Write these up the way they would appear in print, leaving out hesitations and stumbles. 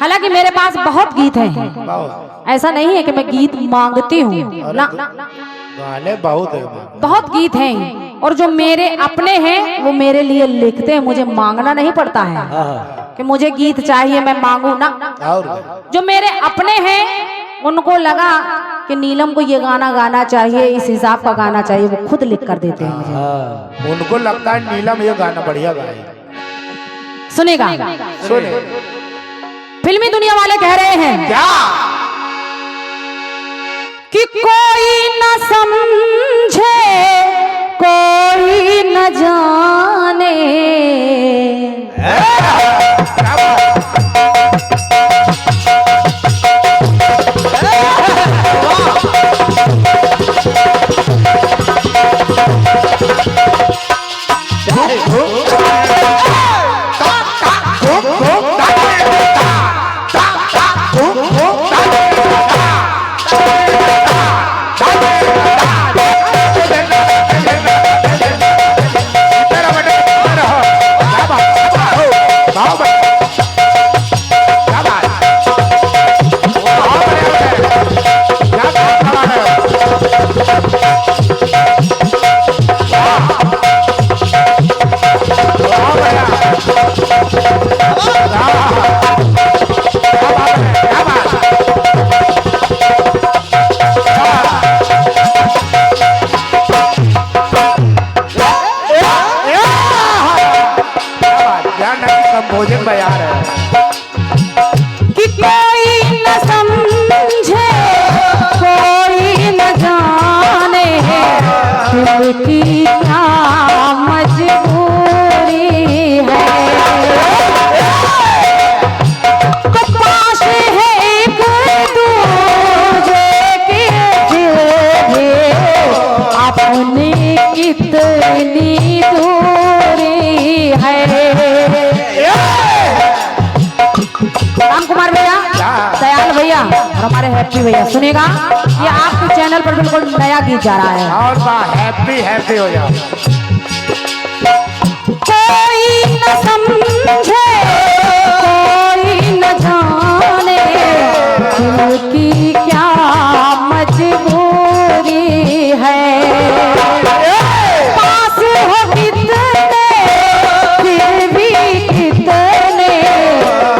हालांकि मेरे पास बहुत गीत हैं, ऐसा नहीं है कि मैं गीत मांगती हूँ ना, गाने बहुत है, बहुत गीत हैं। और जो मेरे अपने हैं वो मेरे लिए लिखते हैं, मुझे मांगना नहीं पड़ता है कि मुझे गीत चाहिए मैं मांगू ना। और जो मेरे अपने हैं उनको लगा कि नीलम को ये गाना गाना चाहिए, इस हिसाब का गाना चाहिए, वो खुद लिख कर देते हैं मुझे। उनको लगता है नीलम ये गाना बढ़िया गाए। सुनेगा? सुने। फिल्मी दुनिया वाले कह रहे हैं क्या कि कोई न समझे कोई न जाने, भोजन बयार है कि कोई न समझे कोई न जाने, दिल की क्या मजबूरी है। तो पास है एक दूजे के दिल, अपनी कितनी दूरी है। राम कुमार भैया, दयाल भैया और हमारे हैप्पी भैया, सुनेगा? ये आपके चैनल पर बिल्कुल नया गीत जा रहा है। और हैप्पी हैप्पी हो जाओ। कोई न समझे कोई न जाने, दिल की क्या मजबूरी है। पास हो कितने फिर भी कितने,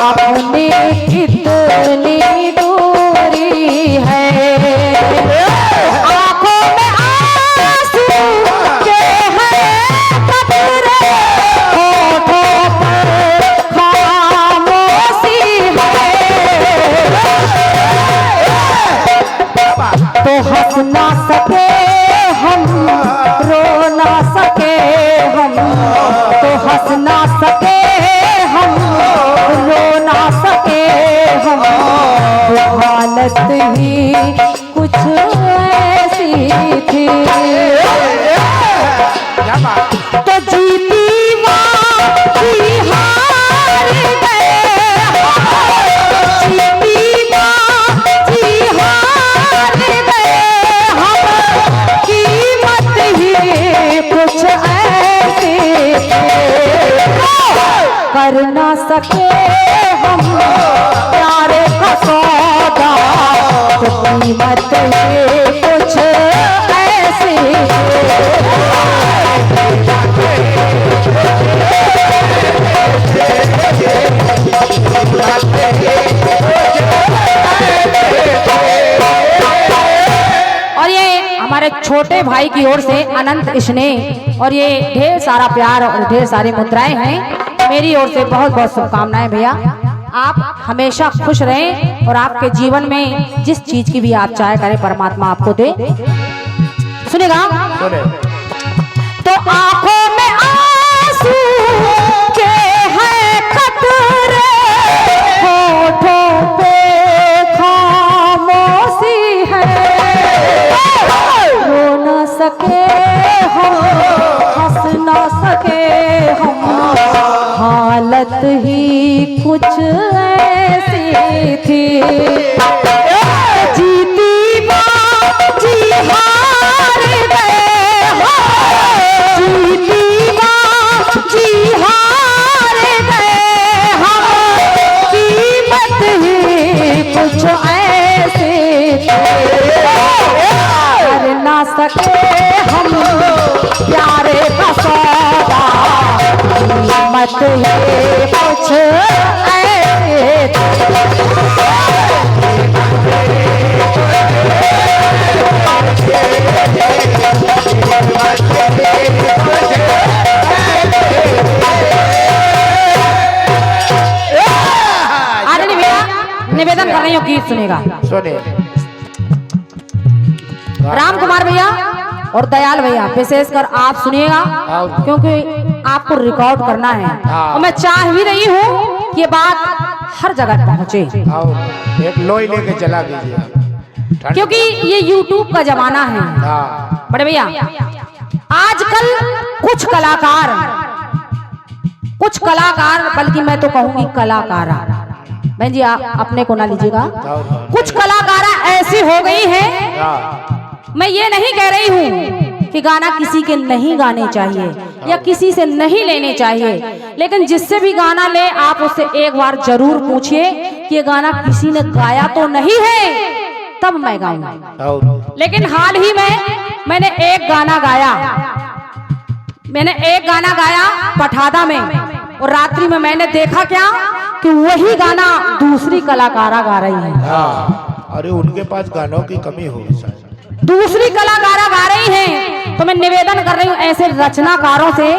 अपनी कितनी दूरी है। आंखों में आंसू के हैं कतरे, होठों पर खामोशी है। तो हंस ना सके हम, रो ना सके हम, तो हंस ना सके हम, रो ना सके हम, वो हालत ही कुछ ऐसी थी। तो जीती माँ की हार गए, जीती माँ की हार गए हम, कीमत ही कुछ ऐसी कर ना सके हम प्यारे का सौदा, तो कीमत ही कुछ ऐसी। और ये हमारे छोटे भाई की ओर से अनंत स्नेह और ये ढेर सारा प्यार और ढेर सारी मुद्राएं हैं। मेरी ओर से बहुत बहुत शुभकामनाएं भैया। आप हमेशा खुश रहें और आपके जीवन में जिस चीज की भी आप चाहे करें परमात्मा आपको दे। सुनेगा? सुने। तो आंखों में आंसू के हैं कतरे, होठों पे खामोशी है। रो न सके हम, हंस न सके हम, हालत ही कुछ ऐसी थी। जीती माँ जी हार गए, जीती माँ जी हार गए हम, कीमत कुछ ऐसे कर ना सके हम प्यारे का सौदा, मत ये कुछ ऐसे निवेदन कर रही हूँ, गीत सुनेगा। सुने राम कुमार भैया और दयाल भैया विशेषकर आप सुनिएगा, क्योंकि आपको रिकॉर्ड करना है और मैं चाह भी रही हूँ कि ये बात हर जगह पहुँचे। एक लोई लेके चला कीजिए, क्योंकि ये YouTube का जमाना है बड़े भैया। आजकल कुछ कलाकार बल्कि मैं तो कहूंगी कलाकारा, बहन जी आप अपने को ना लीजिएगा, कुछ कलाकारा ऐसी हो गई है। मैं ये नहीं कह रही हूँ कि गाना किसी के नहीं गाने चाहिए या किसी से नहीं लेने चाहिए, लेकिन जिससे भी गाना ले आप उससे एक बार जरूर पूछिए कि ये गाना किसी ने गाया तो नहीं है, तब मैं गाऊंगा। लेकिन हाल ही में मैंने एक गाना गाया पठादा में, और रात्रि में मैंने देखा क्या कि वही गाना दूसरी कलाकारा गा रही है। अरे उनके पास गानों की कमी होगी शायद, दूसरी कलाकारा गा रही हैं। तो मैं निवेदन कर रही हूँ ऐसे रचनाकारों से,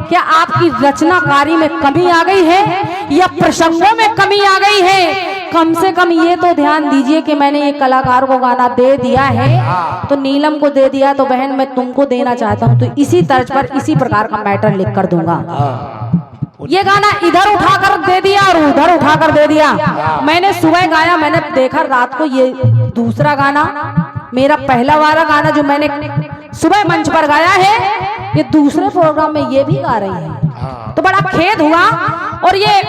क्या आपकी रचनाकारी में कमी आ गई है या प्रसंगों में कमी आ गई है? कम से कम ये तो ध्यान दीजिए कि मैंने ये कलाकार को गाना दे दिया है तो नीलम को दे दिया, तो बहन मैं तुमको देना चाहता हूँ, तो इसी तर्ज पर इसी प्रकार का मैटर लिख कर दूंगा। ये गाना इधर उठाकर दे दिया और उधर उठाकर दे दिया। मैंने सुबह गाया, मैंने देखा रात को ये दूसरा गाना, मेरा पहला वाला गाना जो मैंने सुबह मंच पर गाया है, ये दूसरे प्रोग्राम में ये भी गा रही है। तो बड़ा खेद हुआ, और ये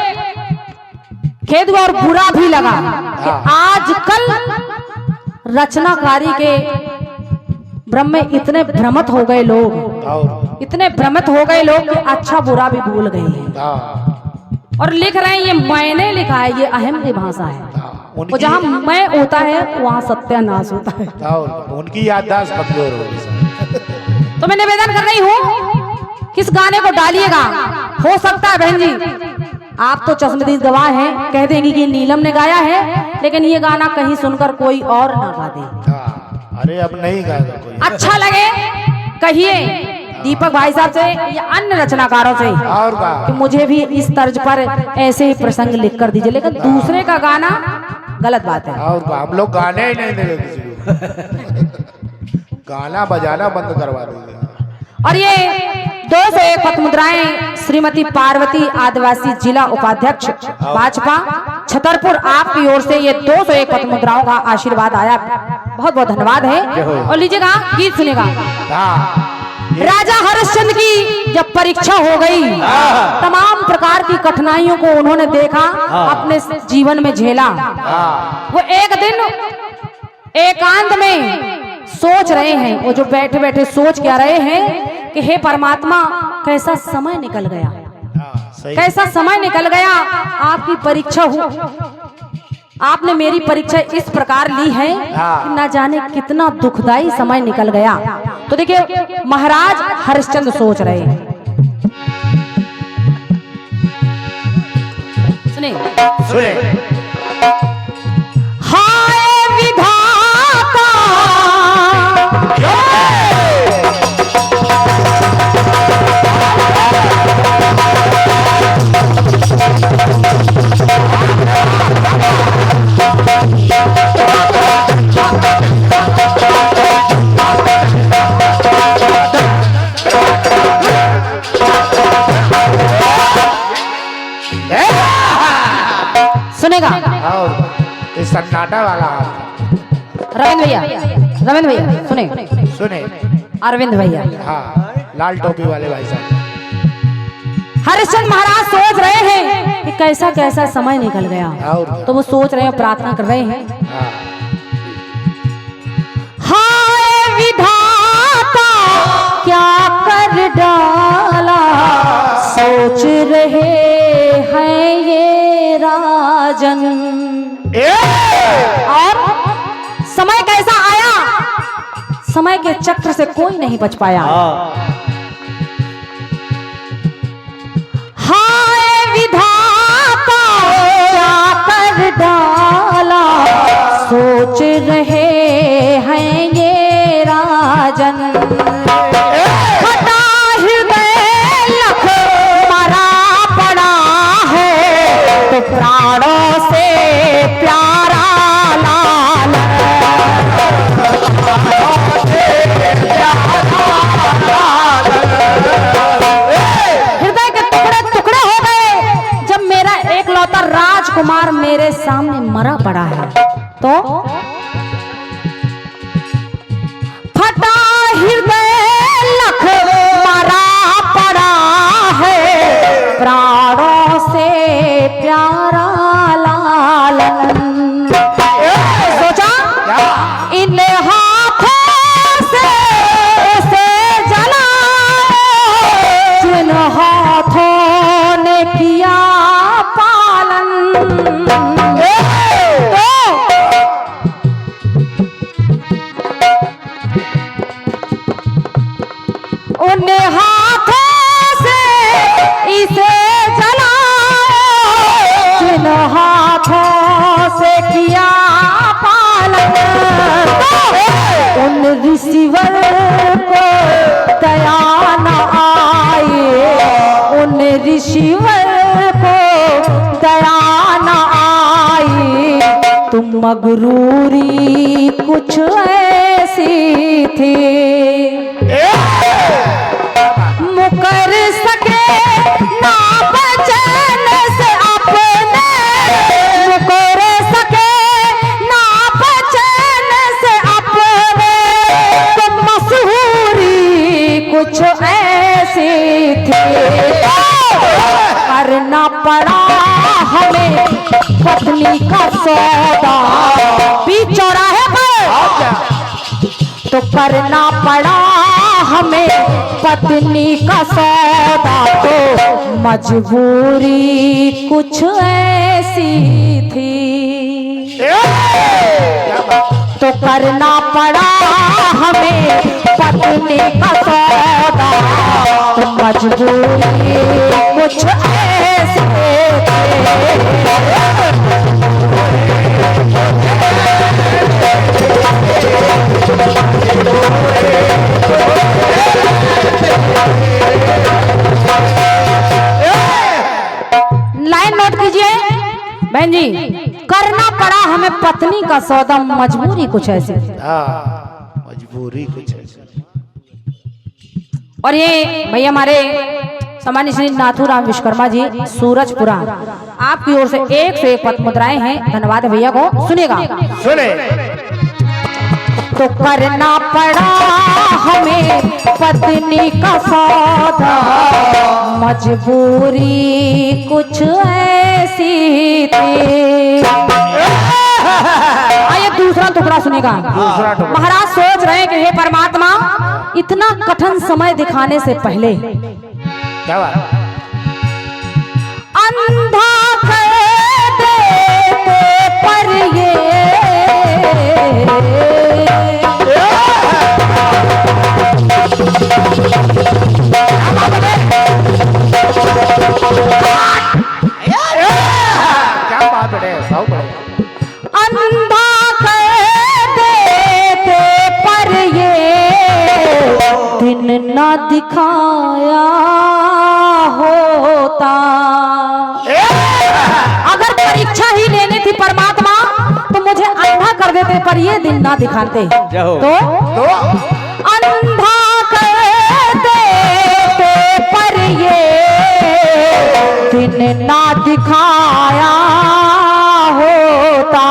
खेद हुआ और बुरा भी लगा कि आजकल रचनाकारी के ब्रह्म में इतने भ्रमित हो गए लोग, इतने भ्रमित हो गए लोग कि अच्छा बुरा भी भूल गए हैं और लिख रहे हैं ये मैंने लिखा है, ये अहम की भाषा है। वो जहाँ मैं होता है वहाँ सत्यानाश होता है। उनकी याददाश्त कमजोर होगी। तो मैं निवेदन कर रही हूँ किस गाने को डालिएगा। हो सकता है बहन जी आप तो चश्मदीद गवाह हैं, कह देंगी कि नीलम ने गाया है, लेकिन ये गाना कहीं सुनकर कोई और ना गा दे। अरे अब नहीं गाएगा कोई। अच्छा लगे कहिए दीपक भाई साहब से या अन्य रचनाकारों से और कि मुझे भी इस तर्ज पर ऐसे ही प्रसंग लिख कर दीजिए, लेकिन दूसरे का गाना गलत बात है। और हम लोग गाने ही नहीं देंगे किसी को। गाना बजाना बंद करवा देंगे। और ये 201 पथमुद्राएं श्रीमती पार्वती आदिवासी जिला उपाध्यक्ष भाजपा छतरपुर आपकी ओर से ये 201 पथमुद्राओं का आशीर्वाद आया, बहुत बहुत धन्यवाद है। और लीजिएगा गीत सुनेगा। राजा हरिश्चंद्र की जब परीक्षा हो गई, तमाम प्रकार की कठिनाइयों को उन्होंने देखा, अपने जीवन में झेला। वो एक दिन एकांत में सोच रहे हैं, वो जो बैठे बैठे सोच क्या रहे हैं कि हे परमात्मा कैसा समय निकल गया, कैसा समय निकल गया। आपकी परीक्षा हो, आपने मेरी परीक्षा इस प्रकार ली है कि ना जाने कितना दुखदाई समय निकल गया। तो देखिए महाराज हरिश्चंद्र सोच रहे हैं, सुने सुने। हाय विधाता सुनेगा। और इस सन्नाटा वाला रविंद्र भैया सुने सुने। अरविंद भैया, हाँ लाल टोपी वाले भाई साहब। हरिश्चंद्र महाराज सोच रहे हैं कि कैसा कैसा समय निकल गया, तो वो सोच रहे हैं, प्रार्थना कर रहे हैं। हाय विधाता क्या कर डाला, सोच रहे हैं ये राजन। और समय कैसा आया, समय के चक्र से कोई नहीं बच पाया। हाय विधाता क्या कर डाला, सोच रहे हैं ये राजन। फटा हृदय लख मरा पड़ा है, तो प्राणों से प्यारा लाल। हृदय के टुकड़े टुकड़े हो गए जब मेरा एकलौता राजकुमार मेरे सामने मरा पड़ा है। तो फटा हृदय लख मरा पड़ा है, प्राणों से प्यारा लालन। सोचा इन हाथों से उसे जलाए, जिन हाथों ने किया पालन। उन हाथों से इसे जलाए, जिन हाथों से किया पालन। उन रिसीवर को दया न आए, उन रिसीवर को दया न आए, तुम मगरूरी कुछ ऐसी थी। मुकर सके ना बचन से अपने, मुकर सके ना बचन से अपने, तो मशहूरी कुछ ऐसी थी। करना पड़ा हमें पत्नी का सौदा, बीच चौराहे पर तो करना पड़ा हमें पत्नी का सौदा, तो मजबूरी कुछ ऐसी थी। तो करना पड़ा हमें पत्नी का सौदा, तो मजबूरी कुछ ऐसी थी। लाइन नोट कीजिए बहन जी, करना पड़ा हमें पत्नी का सौदा, मजबूरी कुछ ऐसी। मजबूरी कुछ ऐसी। और ये भैया हमारे सम्मानित श्री नाथूराम विश्वकर्मा जी सूरजपुरा, आपकी ओर से एक पद मुद्राएं हैं। धन्यवाद भैया को। सुनेगा सुने। तो करना पड़ा हमें पत्नी का सौदा, मजबूरी कुछ ऐसी थी। आइए दूसरा टुकड़ा सुनेगा। महाराज सोच रहे हैं कि हे परमात्मा, इतना कठिन समय दिखाने से पहले क्या बात? अंधा कर देते पर ये क्या बात है? अंधा कर देते पर ये दिन न दिखाया होता। अगर परीक्षा ही लेनी थी परमात्मा, तो मुझे अंधा कर देते पर ये दिन ना दिखाते। तो अंधा कर देते पर ये दिन ना दिखाया होता।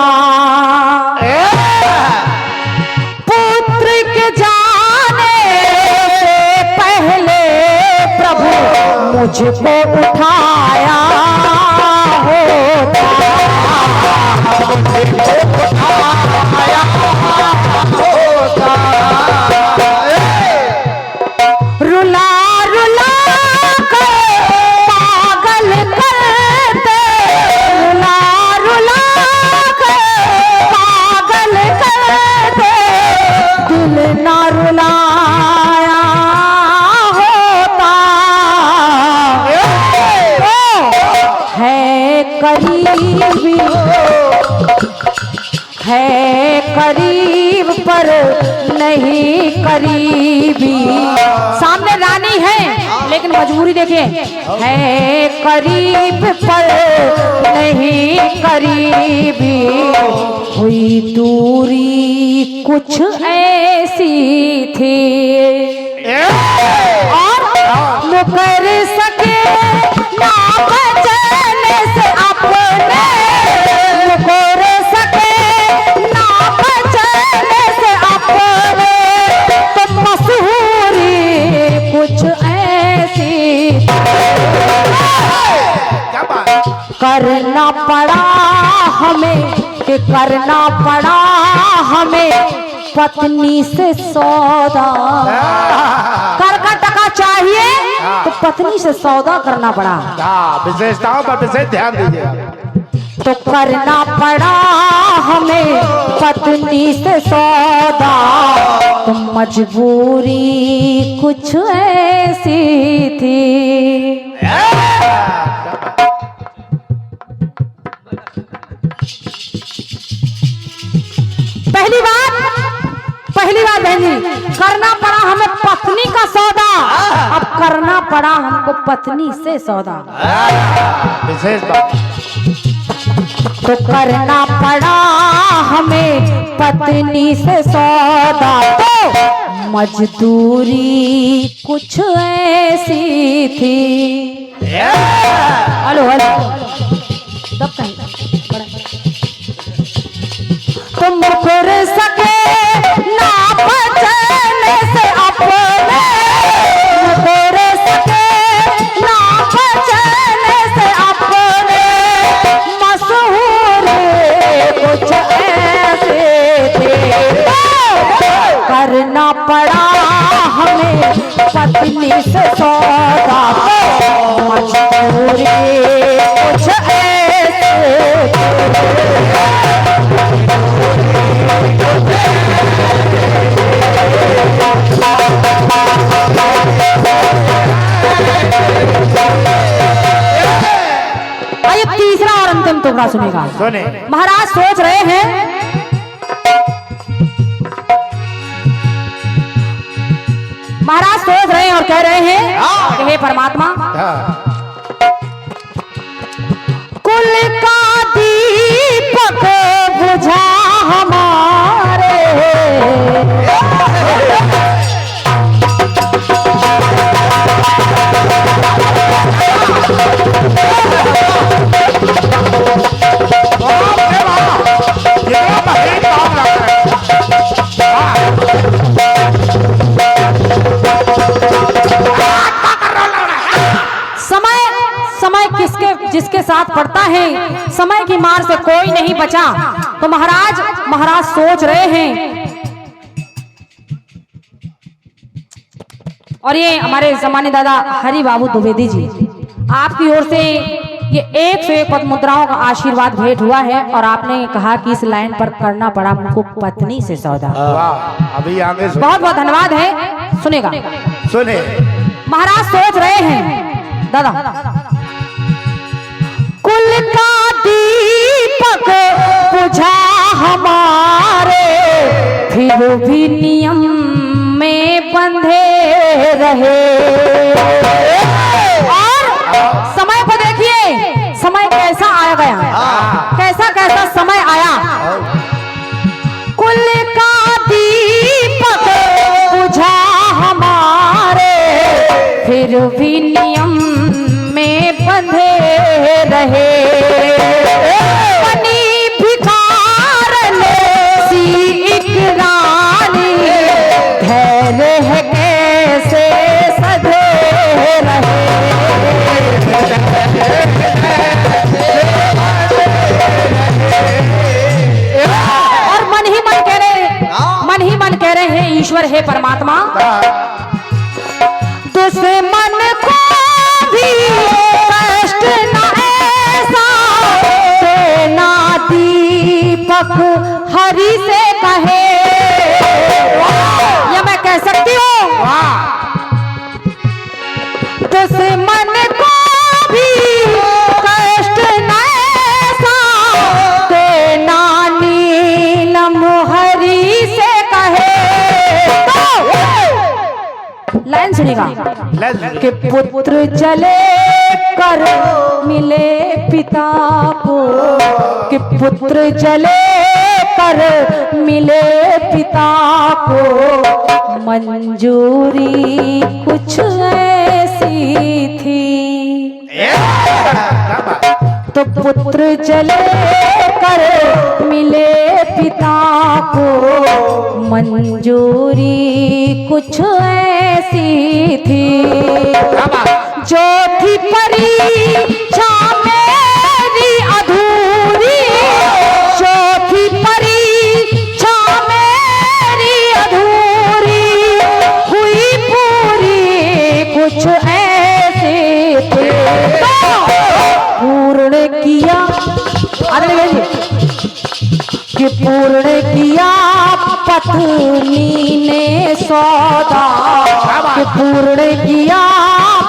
पुत्र के जाने से पहले प्रभु मुझको उठाया होता। रुला रुला कर पागल करते, रुला रुला कर करीबी है करीब पर नहीं करीबी। सामने रानी है लेकिन मजबूरी देखिए, है करीब पर नहीं करीबी। हुई दूरी कुछ ऐसी थी और मुकर सके ना बचने से अपने, मुकर सके ना बचने से अपने। तो मशहूरी कुछ ऐसी करना पड़ा हमें कि करना पड़ा हमें पत्नी से सौदा। कर का टका चाहिए तो पत्नी से सौदा करना पड़ा। विशेषताओं पर विशेष ध्यान दीजिएगा। तो करना पड़ा हमें पत्नी से सौदा। तो मजबूरी कुछ ऐसी थी। पहली बात बहन जी, करना पड़ा हमें पत्नी का सौदा, अब करना पड़ा हमको पत्नी से सौदा। विशेष बात। तो करना पड़ा हमें पत्नी से सौदा। तो मजदूरी कुछ ऐसी थी। हेलो हेलो तब कहीं तुम मुकर सके ना बचने से अपने, मुकर सके ना बचने से अपने। मशहूर कुछ ऐसे थे करना पड़ा हमें पत्नी से सौदा। मजबूरी कुछ ऐसे थे। आइए तीसरा और अंतिम टुकड़ा सुनेगा। सुने। महाराज सोच रहे हैं, महाराज सोच रहे हैं और कह रहे हैं कि हे परमात्मा, कुल का दीपक बुझा हमारे। समय जिसके साथ पड़ता है, समय की मार से कोई नहीं बचा। तो महाराज सोच रहे हैं, और ये हमारे जमाने दादा हरि बाबू द्विवेदी जी, आपकी ओर से ये 101 पद मुद्राओं का आशीर्वाद भेंट हुआ है। और आपने कहा कि इस लाइन पर करना पड़ा हमको पत्नी से सौदा। अभी आगे बहुत बहुत धन्यवाद है। सुनेगा, सुने। महाराज सोच रहे हैं, दादा कुल का दीपक बुझा हमारे, फिर भी नियम में बंधे रहे। और समय को देखिए, समय कैसा आया गया, कैसा कैसा समय आया। कुल का दीपक बुझा हमारे, फिर भी नियम में बंधे रहे। बनी भिखारन सी एक रानी, धैर्य है कैसे सधे रहे। और मन ही मन कह रहे हैं, ईश्वर है परमात्मा, दुश्मन को भी कष्ट न ऐसा देना, दीपक हरि से कहे। या मैं कह सकती हूँ, दुश्मन को भी कष्ट न ऐसा कि पुत्र चले कर मिले पिता को, कि पुत्र चले कर मिले पिता को, मंजूरी कुछ ऐसी थी। तो पुत्र चले कर मिले पिता को, मंजूरी कुछ ऐसी थी। जो थी परीक्षा मेरी अधूरी, जो थी परीक्षा मेरी अधूरी, हुई पूरी कुछ ऐसे थे। पूर्ण किया कि पूर्ण किया पत्नी ने सौदा, कि पूर्ण किया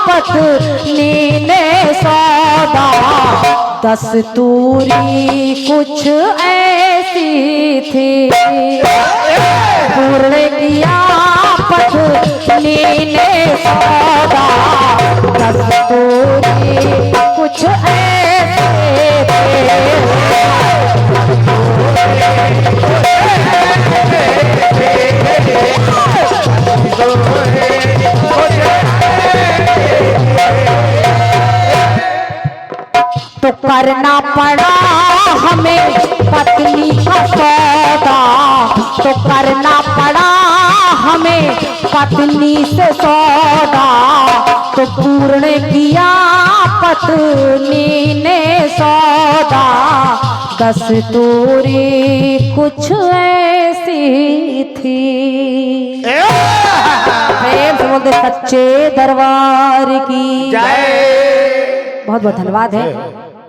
पत्नी ने सौदा, दस्तूरी कुछ ऐसी थी। पूर्ण किया पत्नी ने सौदा, दस्तूरी कुछ ऐसे थे। तो करना पड़ा हमें पत्नी का सौदा, तो करना पड़ा हमें पत्नी से सौदा, तो पूर्ण किया पत्नी ने सौदा, दस्तूरी कुछ ऐसी थी। प्रेम से बोलते सच्चे दरबार की जय। बहुत बहुत धन्यवाद है।